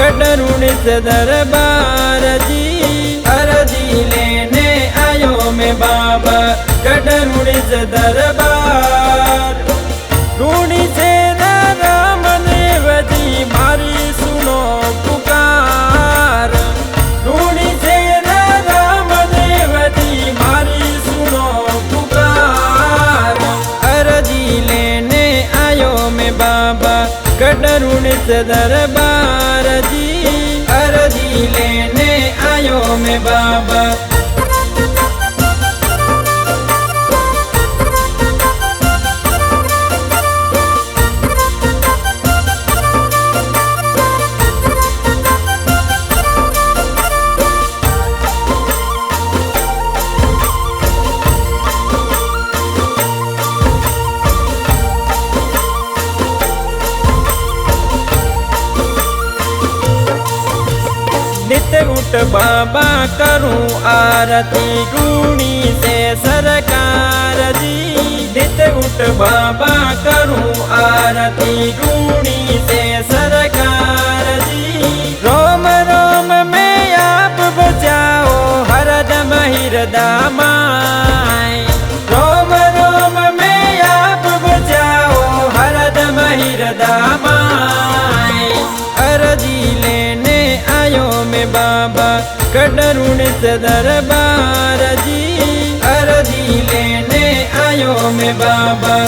कटरुण से दरबार जी, अर्जी लेने आयो मैं बाबा कटरुण से दरबार। रूणी से राम देव जी मारी सुनो पुकार, रूणी से राम देव जी मारी सुनो पुकार। अर्जी लेने आयो मैं बाबा कटरुण से दरबार जी, अर्जी लेने आयो मैं बाबा। नित उठ बाबा करूं आरती, रूणी से सरकार जी। नित उठ बाबा करूं आरती, रूणी से सरकार जी। रोम रोम में आप बचाओ हरदम हृदय माय, रोम रोम में आप बचाओ हरदम हृदय माय। अर्जी लेने आयो मैं बाबा कटरुण से दरबार जी, अर्जी लेने आयो मैं बाबा।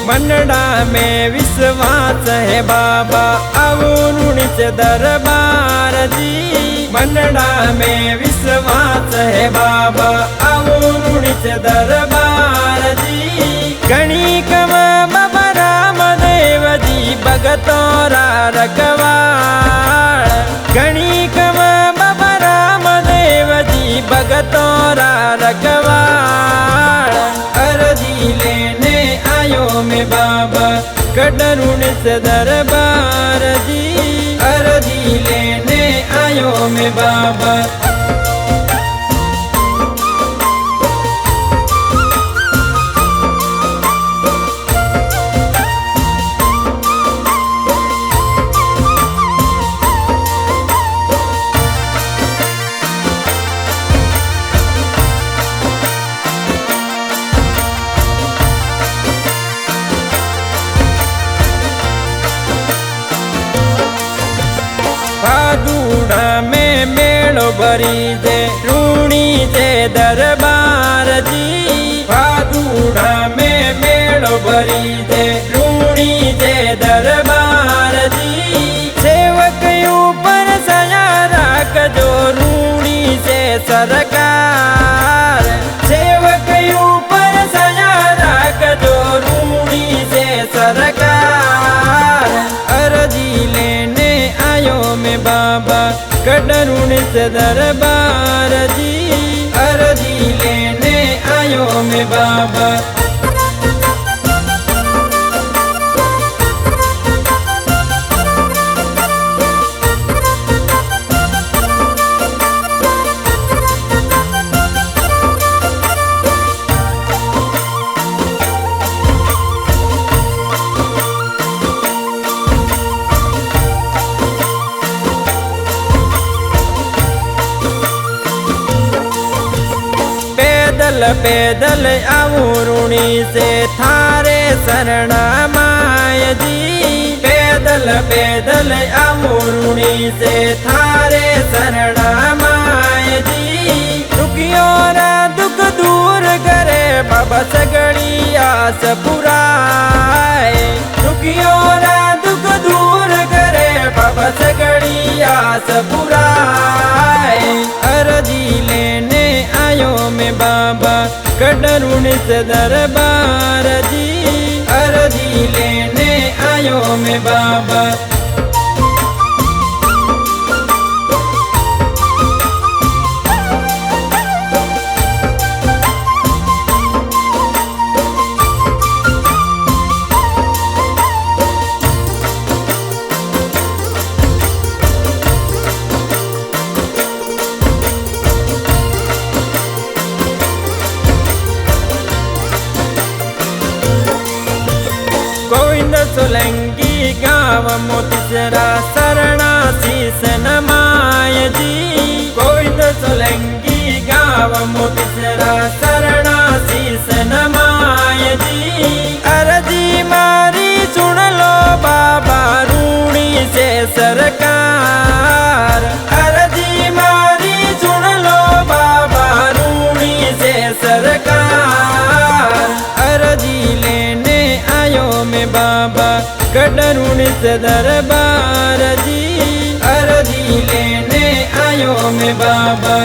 मनडा में विश्वास है बाबा अवरुण से दरबार जी। मनडा में विश्वास है बाबा अवरुण से दरबार जी। गणिकम बाबा राम देव जी भगतोरा रखवाड़, गणिकम बाबा राम देव जी भगतोरा रखवाड़। अर्जी लेने आयो मैं बाबा कटरुण से दरबार जी, अर्जी लेने आयो मैं बाबा। भादुड़ा में मेलो भरी दे रूणी से दरबार जी। भादुड़ा में मेलो भरी दे रूणी से दरबार जी। सेवक ऊपर सया राख जो रूणी से सरकार, सेवक ऊपर सया राख जो रूणी से सरकार। अर्जी लेने आयो मैं बाबा कटरुण से दरबार जी, अर्जी लेने आयो मैं बाबा। पैदल पैदल आऊं रूणी से थारे शरणा माय जी। पैदल पैदल आऊं रूणी से थारे शरणा माय जी। दुखियों रा दुख दूर करे बाबा सगड़ी आस पुराए, दुखियों रा दुख दूर करे बाबा सगड़ी आस पुराए। अर्जी लेने आयो मैं बाबा कटरुण से दरबार जी, अर्जी लेने आयो मैं बाबा। सोलंकी गाँव मोतीसरा शरणा शीस नमाय जी। गोविंद सोलंकी गाँव मोतीसरा शरणा शीस नमाय जी। अरजी मारी सुन लो बाबा रूणी से सरकार। अरजी मारी सुन लो बाबा रूणी से सरकार। अरजी लेने आयो मैं बाबा कटरूणी से दरबार जी। अरजी लेने आयो मैं बाबा